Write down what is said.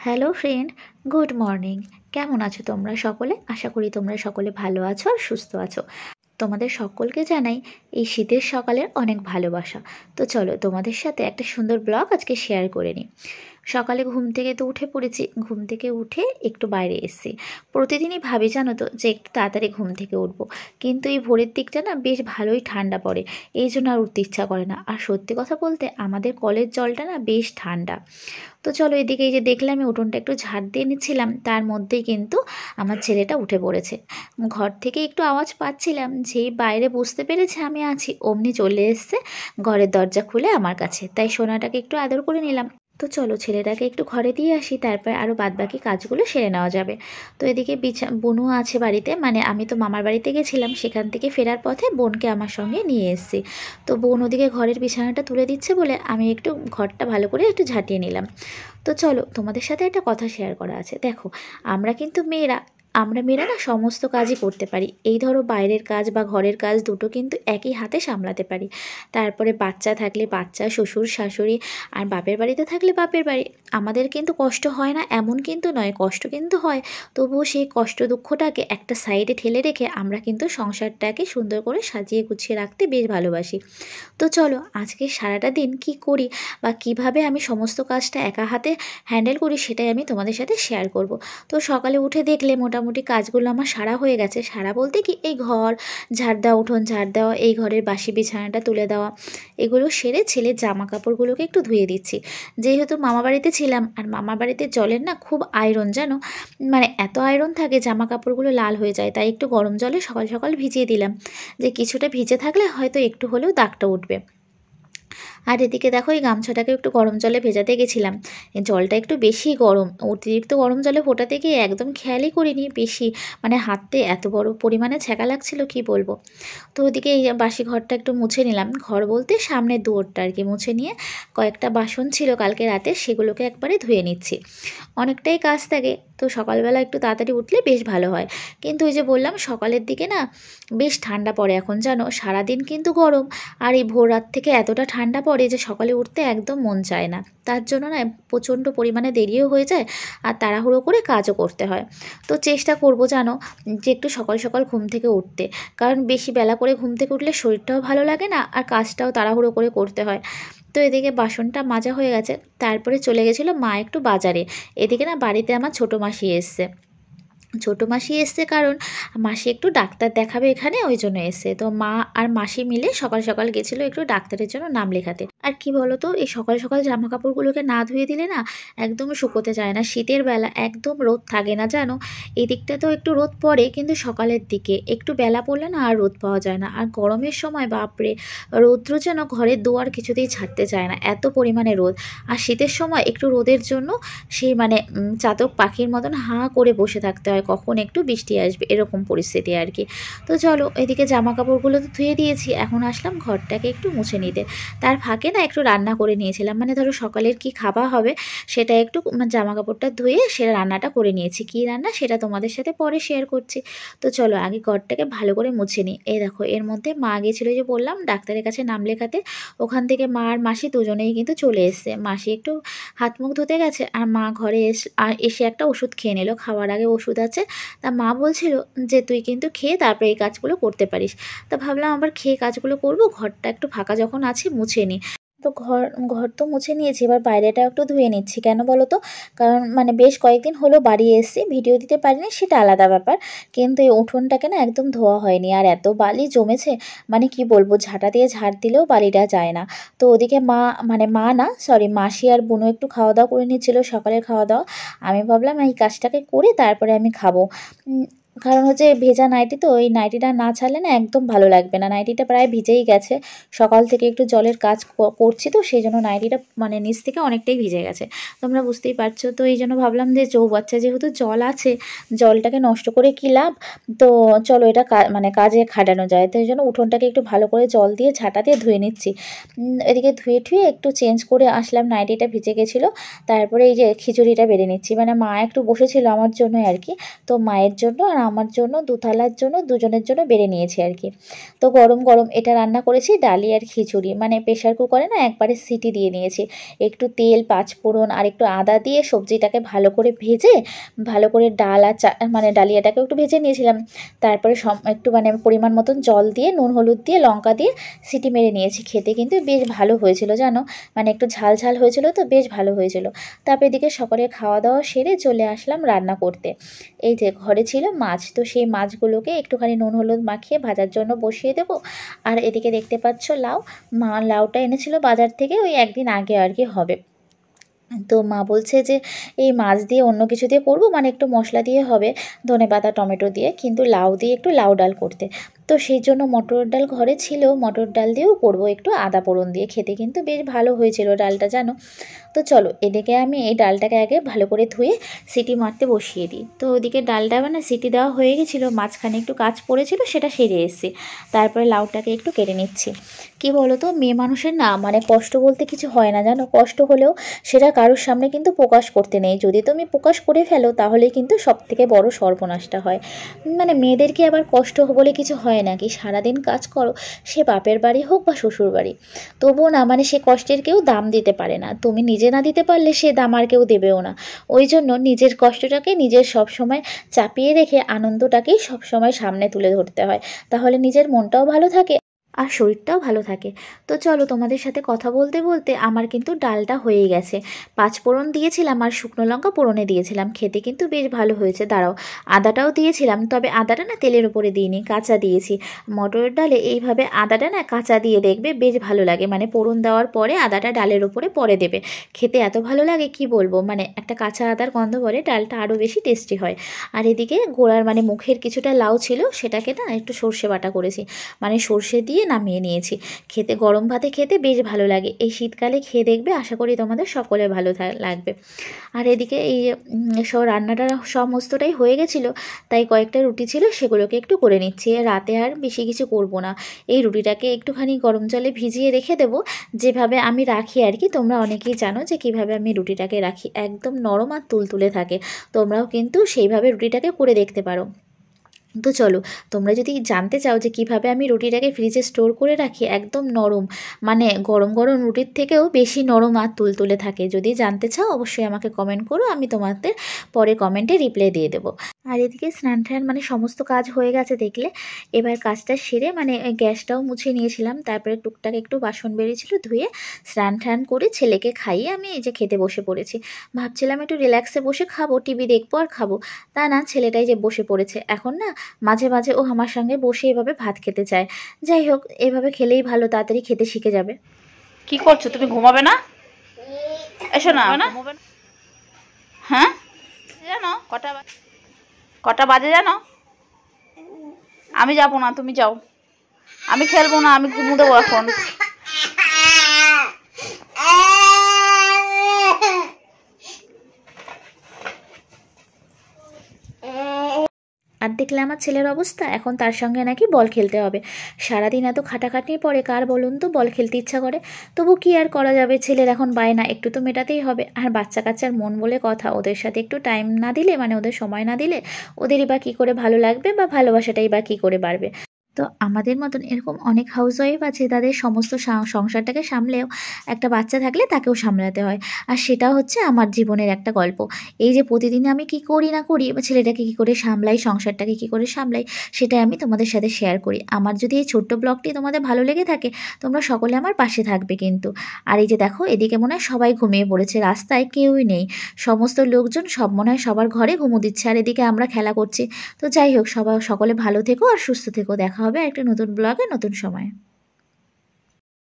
Hello friend, good morning. কেমন আছো তোমরা সকলে? আশা করি তোমরা সকলে ভালো আছো আর সুস্থ আছো। তোমাদের সকলকে জানাই এই শীতের সকালের অনেক ভালোবাসা। তো চলো তোমাদের সাথে একটা সুন্দর ব্লগ আজকে শেয়ার করে নিই। সকালে ঘুম থেকে তো উঠে পড়েছি, ঘুম থেকে উঠে একটু বাইরে এসেছি। প্রতিদিনই ভাবি জানো তো যে একটু তাড়াতাড়ি ঘুম থেকে উঠবো, কিন্তু এই ভোরের দিকটা না বেশ ভালোই ঠান্ডা পড়ে, এই জন্য আর উঠতে ইচ্ছা করে না। আর সত্যি কথা বলতে আমাদের কলের জলটা না বেশ ঠান্ডা। তো চলো এদিকে এই যে দেখলাম আমি উঠোনটা একটু ঝাড় দিয়ে নিচ্ছিলাম, তার মধ্যেই কিন্তু আমার ছেলেটা উঠে পড়েছে। ঘর থেকে একটু আওয়াজ পাচ্ছিলাম, যেই বাইরে বুঝতে পেরেছে আমি আছি অমনি চলে এসছে ঘরের দরজা খুলে আমার কাছে। তাই সোনাটাকে একটু আদর করে নিলাম। তো চলো ছেলেটাকে একটু ঘরে দিয়ে আসি, তারপর আরও বাদবাকি কাজগুলো সেরে নেওয়া যাবে। তো এদিকে বোনও আছে বাড়িতে, মানে আমি তো মামার বাড়িতে গেছিলাম, সেখান থেকে ফেরার পথে বোনকে আমার সঙ্গে নিয়ে এসেছি। তো বোন ওদিকে ঘরের বিছানাটা তুলে দিচ্ছে বলে আমি একটু ঘরটা ভালো করে একটু ঝাঁটিয়ে নিলাম। তো চলো তোমাদের সাথে একটা কথা শেয়ার করা আছে। দেখো, আমরা মেয়েরা না সমস্ত কাজই করতে পারি। এই ধরো বাইরের কাজ বা ঘরের কাজ দুটো কিন্তু একই হাতে সামলাতে পারি। তারপরে বাচ্চা থাকলে বাচ্চা, শ্বশুর শাশুড়ি, আর বাপের বাড়িতে থাকলে বাপের বাড়ি। আমাদের কিন্তু কষ্ট হয় না এমন কিন্তু নয়, কষ্ট কিন্তু হয়। তবুও সেই কষ্ট দুঃখটাকে একটা সাইডে ঠেলে রেখে আমরা কিন্তু সংসারটাকে সুন্দর করে সাজিয়ে গুছিয়ে রাখতে বেশ ভালোবাসি। তো চলো আজকে সারাটা দিন কি করি বা কিভাবে আমি সমস্ত কাজটা একা হাতে হ্যান্ডেল করি সেটাই আমি তোমাদের সাথে শেয়ার করব। তো সকালে উঠে দেখলে মোটামুটি কাজগুলো আমার সারা হয়ে গেছে। সারা বলতে কি, এই ঘর ঝাড় দেওয়া, উঠোন ঝাড় দেওয়া, এই ঘরের বাসি বিছানাটা তুলে দেওয়া, এগুলো সেরে ছেলের জামা কাপড়গুলোকে একটু ধুয়ে দিচ্ছি। যেহেতু মামা বাড়িতে ছিলাম, আর মামা বাড়িতে জলের না খুব আয়রন জানো, মানে এত আয়রন থাকে জামা কাপড়গুলো লাল হয়ে যায়। তাই একটু গরম জলে সকাল সকাল ভিজিয়ে দিলাম, যে কিছুটা ভিজে থাকলে হয়তো একটু হলেও দাগটা উঠবে। আর এদিকে দেখো এই গামছাটাকে একটু গরম জলে ভেজাতে গেছিলাম। এই জলটা একটু বেশি গরম, অতিরিক্ত গরম জলে ফোটাতে গিয়ে একদম খেয়ালই করিনি, বেশি মানে হাতে এত বড় পরিমাণে ছ্যাঁকা লাগছিল কি বলবো। তো ওদিকে এই বাসি ঘরটা একটু মুছে নিলাম, ঘর বলতে সামনের দুয়ারটা আর কি মুছে নিয়ে কয়েকটা বাসন ছিল কালকে রাতে, সেগুলোকে একবারে ধুয়ে নিচ্ছি। অনেকটাই কাজ থাকে, তো সকালবেলা একটু তাড়াতাড়ি উঠলে বেশ ভালো হয়। কিন্তু ওই যে বললাম সকালের দিকে না বেশ ঠান্ডা পড়ে এখন জানো, সারাদিন কিন্তু গরম, আর এই ভোর রাত থেকে এতটা ঠান্ডা পড়ে যে সকালে উঠতে একদম মন চায় না। তার জন্য না প্রচণ্ড পরিমাণে দেরিও হয়ে যায়, আর তাড়াহুড়ো করে কাজও করতে হয়। তো চেষ্টা করব জানো যে একটু সকাল সকাল ঘুম থেকে উঠতে, কারণ বেশি বেলা করে ঘুম থেকে উঠলে শরীরটাও ভালো লাগে না, আর কাজটাও তাড়াহুড়ো করে করতে হয়। তো এদিকে বাসনটা মাজা হয়ে গেছে, তারপরে চলে গেছিলো মা একটু বাজারে। এদিকে না বাড়িতে আমার ছোটো মাসি এসছে। ছোটো মাসি এসছে কারণ মাসি একটু ডাক্তার দেখাবে এখানে, ওই জন্য এসছে। তো মা আর মাসি মিলে সকাল সকাল গেছিলো একটু ডাক্তারের জন্য নাম লেখাতে। আর কি বলো তো, এই সকাল সকাল জামা কাপড়গুলোকে না ধুয়ে দিলে না একদম শুকোতে চায় না। শীতের বেলা একদম রোদ থাকে না জানো, এই দিকটা তো একটু রোদ পড়ে কিন্তু সকালের দিকে একটু বেলা পড়লে না আর রোদ পাওয়া যায় না। আর গরমের সময় বাপরে, রৌদ্র যেন ঘরের দুয়ার কিছুতেই ছাড়তে চায় না, এত পরিমাণে রোদ। আর শীতের সময় একটু রোদের জন্য সেই মানে চাতক পাখির মতন হাঁ করে বসে থাকতে হয়, কখন একটু বৃষ্টি আসবে এরকম পরিস্থিতি আর কি। তো চলো এদিকে জামা কাপড়গুলো তো ধুয়ে দিয়েছি, এখন আসলাম ঘরটাকে একটু মুছে নিতে। তার ফাঁকে না একটু রান্না করে নিয়েছিলাম, মানে ধরো সকালের কি খাওয়া হবে সেটা একটু জামা কাপড়টা ধুয়ে সেটা রান্নাটা করে নিয়েছি। কী রান্না সেটা তোমাদের সাথে পরে শেয়ার করছি। তো চলো আগে ঘরটাকে ভালো করে মুছে নিই। এই দেখো এর মধ্যে মা গেছিলো যে বললাম ডাক্তারের কাছে নাম লেখাতে, ওখান থেকে মা আর মাসি দুজনেই কিন্তু চলে এসছে। মাসি একটু হাত মুখ ধুতে গেছে, আর মা ঘরে এসে একটা ওষুধ খেয়ে নিল, খাওয়ার আগে ওষুধ আছে। তা মা বলছিল যে তুই কিন্তু খেয়ে তারপরে এই কাজগুলো করতে পারিস। তা ভাবলাম আবার খেয়ে কাজগুলো করব, ঘরটা একটু ফাঁকা যখন আছে মুছে নিই। তো ঘর ঘর তো মুছে নিয়েছি, এবার বাইরেটাও একটু ধুয়ে নিচ্ছি। কেন বলো তো, কারণ মানে বেশ কয়েকদিন হলো বাড়ি এসেছি, ভিডিও দিতে পারিনি সেটা আলাদা ব্যাপার, কিন্তু এই উঠোনটাকে না একদম ধোয়া হয়নি, আর এত বালি জমেছে মানে কি বলবো, ঝাঁটা দিয়ে ঝাড় দিলেও বালিটা যায় না। তো ওদিকে মা, মানে মা না সরি মাসি আর বোনও একটু খাওয়া দাওয়া করে নিচ্ছিল, সকালের খাওয়া দাওয়া। আমি ভাবলাম এই কাজটাকে করে তারপরে আমি খাবো। কারণ হচ্ছে ভেজা নাইটি, তো ওই নাইটিটা না ছাড়লে না একদম ভালো লাগবে না। নাইটিটা প্রায় ভিজেই গেছে, সকাল থেকে একটু জলের কাজ করছি, তো সেই জন্য নাইটিটা মানে নিচ থেকে অনেকটাই ভিজে গেছে, তোমরা বুঝতেই পারছো। তো এই জন্য ভাবলাম যে চৌবাচ্চা যেহেতু জল আছে, জলটাকে নষ্ট করে কী লাভ, তো চলো এটা মানে কাজে খাটানো যায়। তো এই জন্য উঠোনটাকে একটু ভালো করে জল দিয়ে ঝাঁটা দিয়ে ধুয়ে নিচ্ছি। এদিকে ধুয়ে ঠুয়ে একটু চেঞ্জ করে আসলাম, নাইটিটা ভিজে গেছিলো। তারপরে এই যে খিচুড়িটা বেড়ে নিচ্ছি, মানে মা একটু বসেছিল আমার জন্যই আর কি। তো মায়ের জন্য আর আমার জন্য, দুথালার জন্য, দুজনের জন্য বেড়ে নিয়েছি আর কি। তো গরম গরম এটা রান্না করেছি, ডালি আর খিচুড়ি, মানে প্রেশার কুকারে না একবারে সিটি দিয়ে নিয়েছি। একটু তেল, পাঁচফোড়ন আর একটু আদা দিয়ে সবজিটাকে ভালো করে ভেজে, ভালো করে ডাল আর মানে ডালিয়াটাকে একটু ভেজে নিয়েছিলাম। তারপরে একটু মানে পরিমাণ মতন জল দিয়ে, নুন হলুদ দিয়ে, লঙ্কা দিয়ে সিটি মেরে নিয়েছি। খেতে কিন্তু বেশ ভালো হয়েছিল জানো, মানে একটু ঝাল ঝাল হয়েছিল, তো বেশ ভালো হয়েছিল। তারপর এদিকে সকালে খাওয়া দাওয়া সেরে চলে আসলাম রান্না করতে। এই যে ঘরে ছিল মাছ, তো সেই মাছগুলোকে একটুখানি নুন হলুদ মাখিয়ে ভাজার জন্য বসিয়ে দেবো। আর এদিকে দেখতে পাচ্ছ লাউ, মা লাউটা এনেছিল বাজার থেকে, ওই একদিন আগে আর কি হবে। তো মা বলছে যে এই মাছ দিয়ে অন্য কিছু দিয়ে করবো, মানে একটু মশলা দিয়ে হবে, ধনেপাতা টমেটো দিয়ে, কিন্তু লাউ দিয়ে একটু লাউ ডাল করতে। তো সেই জন্য মটর ডাল ঘরে ছিল, মটর ডাল দিয়েও করবো একটু আদা পোড়ন দিয়ে। খেতে কিন্তু বেশ ভালো হয়েছিল ডালটা জানো। তো চলো এদিকে আমি এই ডালটাকে আগে ভালো করে ধুয়ে সিটি মারতে বসিয়ে দিই। তো ওদিকে ডালটা মানে সিটি দেওয়া হয়ে গেছিলো, মাঝখানে একটু কাজ পড়েছিল, সেটা সেরে এসেছি। তারপরে লাউটাকে একটু কেটে নিচ্ছি। কি বলো তো, মেয়ে মানুষের না মানে কষ্ট বলতে কিছু হয় না জানো, কষ্ট হলেও সেটা কারোর সামনে কিন্তু প্রকাশ করতে নেই। যদি তুমি প্রকাশ করে ফেলো তাহলে কিন্তু সবথেকে বড় সর্বনাশটা হয়। মানে মেয়েদেরকে আবার কষ্ট বলে কিছু হয় নাকি, সারাদিন কাজ করো, সে বাপের বাড়ি হোক বা শ্বশুর বাড়ি, তবুও না মানে সে কষ্টের কেউ দাম দিতে পারে না। তুমি নিজে না দিতে পারলে সে দাম আর কেউ দেবেও না। ওই জন্য নিজের কষ্টটাকে নিজের সবসময় চাপিয়ে রেখে আনন্দটাকেই সবসময় সামনে তুলে ধরতে হয়, তাহলে নিজের মনটাও ভালো থাকে আর শরীরটাও ভালো থাকে। তো চলো তোমাদের সাথে কথা বলতে বলতে আমার কিন্তু ডালটা হয়েই গেছে। পাঁচফোড়ন দিয়েছিলাম আর শুকনো লঙ্কা পোড়নে দিয়েছিলাম, খেতে কিন্তু বেশ ভালো হয়েছে। দাঁড়াও, আদাটাও দিয়েছিলাম, তবে আদাটা না তেলের উপরে দিইনি, কাঁচা দিয়েছি। মটরের ডালে এইভাবে আদাটা না কাঁচা দিয়ে দেখবে বেশ ভালো লাগে, মানে পোড়ন দেওয়ার পরে আদাটা ডালের উপরে পরে দেবে, খেতে এত ভালো লাগে কি বলবো, মানে একটা কাঁচা আদার গন্ধ পরে ডালটা আরও বেশি টেস্টি হয়। আর এদিকে গোড়ার মানে মুখের কিছুটা লাউ ছিল, সেটাকে না একটু সর্ষে বাটা করেছি, মানে সর্ষে দিয়ে নামিয়ে নিয়েছি। খেতে গরম ভাতে খেতে বেশ ভালো লাগে, এই শীতকালে খেয়ে দেখবে, আশা করি তোমাদের সকলে ভালো লাগবে। আর এদিকে এই সব রান্নাটা সমস্তটাই হয়ে গেছিলো, তাই কয়েকটা রুটি ছিল সেগুলোকে একটু করে নিচ্ছি। রাতে আর বেশি কিছু করব না, এই রুটিটাকে একটুখানি গরম জলে ভিজিয়ে রেখে দেবো, যেভাবে আমি রাখি আর কি। তোমরা অনেকেই জানো যে কিভাবে আমি রুটিটাকে রাখি, একদম নরম আর তুলতুলে থাকে। তোমরাও কিন্তু সেইভাবে রুটিটাকে করে দেখতে পারো। তো চলো, তোমরা যদি জানতে চাও যে কিভাবে আমি রুটিটাকে ফ্রিজে স্টোর করে রাখি একদম নরম, মানে গরম গরম রুটির থেকেও বেশি নরম আর তুলতুলে থাকে, যদি জানতে চাও অবশ্যই আমাকে কমেন্ট করো, আমি তোমাদের পরে কমেন্টে রিপ্লাই দিয়ে দেবো। আর এদিকে স্নান টান মানে সমস্ত কাজ হয়ে গেছে দেখলে। এবার কাজটা সেরে মানে গ্যাসটাও মুছে নিয়েছিলাম, তারপরে টুকটাক একটু বাসন বেরিয়েছিল ধুয়ে স্নান টান করে ছেলেকে খাইয়ে আমি এই যে খেতে বসে পড়েছি। ভাবছিলাম একটু রিল্যাক্সে বসে খাবো, টিভি দেখবো আর খাবো, তা না, ছেলেটাই যে বসে পড়েছে এখন না, মাঝে মাঝে ও আমার সঙ্গে বসে এভাবে ভাত খেতে চায়। যাই হোক, এভাবে খেলেই ভালো, তাড়াতাড়ি খেতে শিখে যাবে। কি করছো তুমি, ঘুমাবে না? এসো না। হ্যাঁ জানো কটা বাজে জানো? আমি যাবো না, তুমি যাও। আমি খেলবো না, আমি ঘুমো দেবো এখন। আর দেখলে আমার ছেলের অবস্থা, এখন তার সঙ্গে নাকি বল খেলতে হবে। সারাদিন এত খাটাখাটনির পরে কার বলুন তো বল খেলতে ইচ্ছা করে? তবু কি আর করা যাবে, ছেলের এখন বায়না, একটু তো মেটাতেই হবে। আর বাচ্চা কাচ্চার মন বলে কথা, ওদের সাথে একটু টাইম না দিলে, মানে ওদের সময় না দিলে ওদেরই বা কী করে ভালো লাগবে, বা ভালোবাসাটাই বা কী করে বাড়বে। তো আমাদের মতন এরকম অনেক হাউসওয়াইফ আছে, তাদের সমস্ত সংসারটাকে সামলেও একটা বাচ্চা থাকলে তাকেও সামলাতে হয়। আর সেটাও হচ্ছে আমার জীবনের একটা গল্প। এই যে প্রতিদিন আমি কি করি না করি, বা ছেলেটাকে কী করে সামলাই, সংসারটাকে কী করে সামলাই, সেটাই আমি তোমাদের সাথে শেয়ার করি। আমার যদি এই ছোট্ট ব্লগটি তোমাদের ভালো লেগে থাকে, তোমরা সকলে আমার পাশে থাকবে কিন্তু। আর এই যে দেখো, এদিকে মনে হয় সবাই ঘুমিয়ে পড়েছে, রাস্তায় কেউই নেই, সমস্ত লোকজন সব মনে হয় সবার ঘরে ঘুমো দিচ্ছে, আর এদিকে আমরা খেলা করছি। তো যাই হোক, সকলে ভালো থেকো আর সুস্থ থেকো, দেখা হবে একটা নতুন ব্লগে নতুন সময়ে।